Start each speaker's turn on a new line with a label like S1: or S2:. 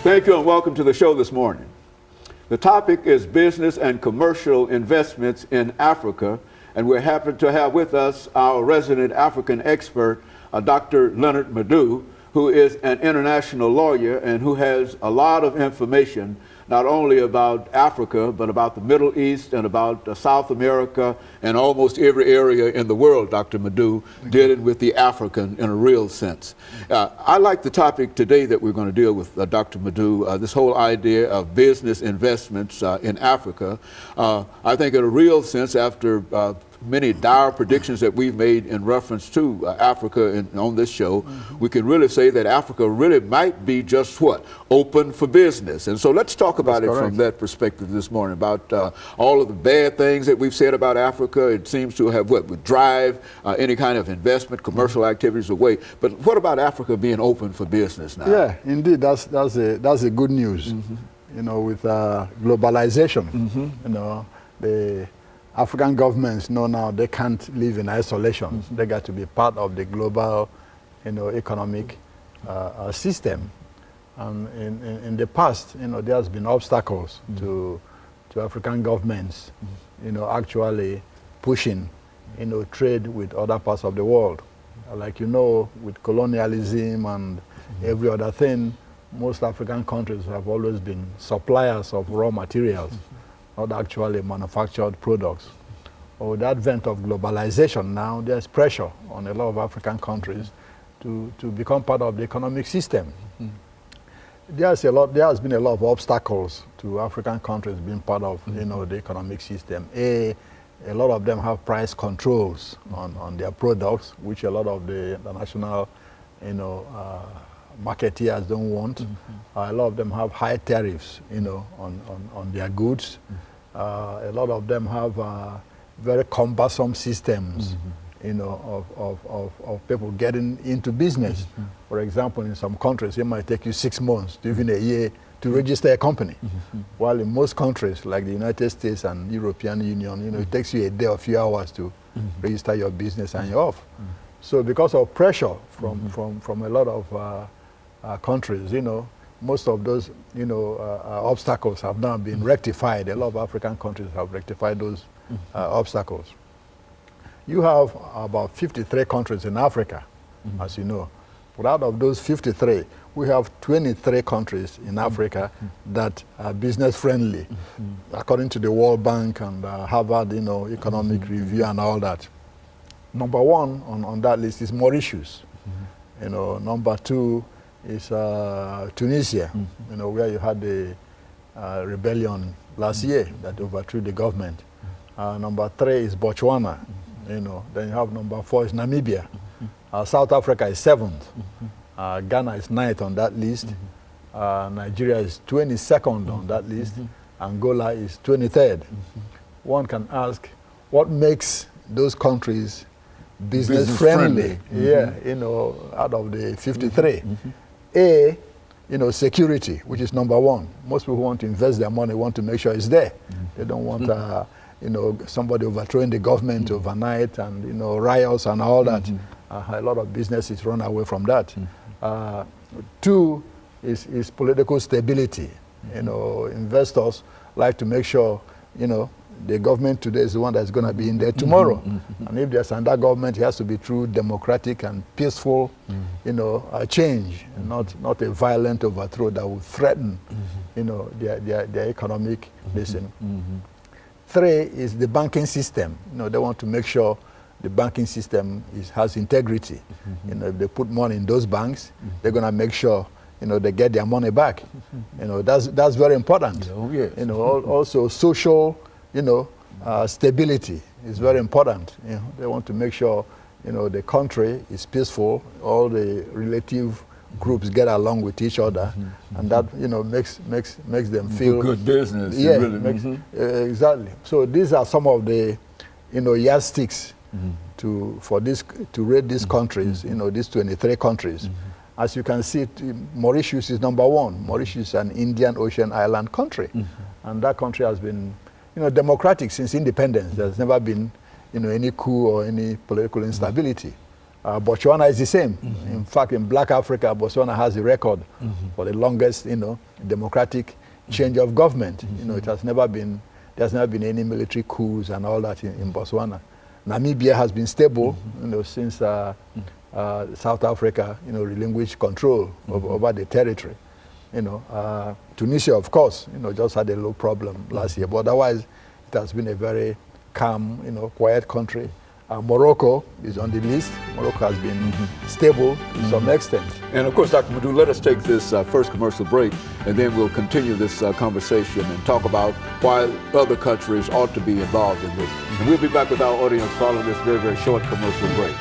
S1: Thank you and welcome to the show this morning. The topic is business and commercial investments in Africa, and we're happy to have with us our resident African expert, Dr. LMadu, who is an international lawyer and who has a lot of information not only about Africa, but about the Middle East and about South America and almost every area in the world, Dr. Madu, dealing with the African in a real sense. I like the topic today that we're going to deal with, Dr. Madu, this whole idea of business investments in Africa. I think in a real sense, after many dire predictions that we've made in reference to Africa on this show, we can really say that Africa really might be just what? Open for business. And so let's talk about it from that perspective this morning, about all of the bad things that we've said about Africa. It seems to have would drive any kind of investment, commercial activities away. But what about Africa being open for business now?
S2: Yeah, indeed, that's a good news. You know, with globalization, you know, the African governments know now they can't live in isolation. They got to be part of the global, you know, economic system. In the past, you know, there's been obstacles to African governments, you know, actually pushing, you know, trade with other parts of the world. Like, you know, with colonialism and every other thing, most African countries have always been suppliers of raw materials, not actually manufactured products. With the advent of globalization now, there's pressure on a lot of African countries to become part of the economic system. There has been a lot of obstacles to African countries being part of, you know, the economic system. A lot of them have price controls on their products, which a lot of the national, you know, marketeers don't want. A lot of them have high tariffs, you know, on their goods. A lot of them have very cumbersome systems, you know, of people getting into business. For example, in some countries, it might take you 6 months to even a year to register a company. While in most countries, like the United States and European Union, you know, it takes you a day or a few hours to register your business and you're off. So because of pressure from a lot of countries, you know, most of those, you know, obstacles have now been rectified. A lot of African countries have rectified those obstacles. You have about 53 countries in Africa, as you know. But out of those 53, we have 23 countries in Africa that are business friendly, according to the World Bank and Harvard, you know, Economic Review and all that. Number one on that list is Mauritius. You know, number two is Tunisia, you know, where you had the rebellion last year that overthrew the government. Number three is Botswana, you know. Then you have number four is Namibia. South Africa is seventh. Ghana is ninth on that list. Nigeria is 22nd on that list. Angola is 23rd. One can ask, what makes those countries business friendly? Yeah, you know, out of the 53. A, you know, security, which is number one. Most people who want to invest their money want to make sure it's there. They don't want, you know, somebody overthrowing the government overnight and, you know, riots and all that. A lot of businesses run away from that. Two is political stability. You know, investors like to make sure, you know, the government today is the one that's going to be in there tomorrow. And if there's another government, it has to be through democratic and peaceful, you know, change, and not a violent overthrow that will threaten, you know, their economic listen. Three is the banking system. You know, they want to make sure the banking system has integrity. You know, if they put money in those banks, they're going to make sure, you know, they get their money back. You know, that's very important. You know, also social, you know, stability is very important. You know, they want to make sure, you know, the country is peaceful, all the relative groups get along with each other, and that, you know, makes them feel
S1: good business.
S2: Yeah,
S1: really,
S2: exactly. So these are some of the, you know, yardsticks to rate these countries. You know, these 23 countries. As you can see, Mauritius is number one. Mauritius is an Indian Ocean island country, and that country has been, you know, democratic since independence. There's never been, you know, any coup or any political instability. Botswana is the same. In fact, in Black Africa, Botswana has the record for the longest, democratic change of government. It has never been, there's never been any military coups and all that in Botswana. Namibia has been stable, since South Africa, relinquished control over the territory. Tunisia, of course, just had a low problem last year, but otherwise, it has been a very calm, quiet country. Morocco is on the list. Morocco has been stable to some extent.
S1: And of course, Dr. Madu, let us take this first commercial break, and then we'll continue this conversation and talk about why other countries ought to be involved in this. And we'll be back with our audience following this very, very short commercial break.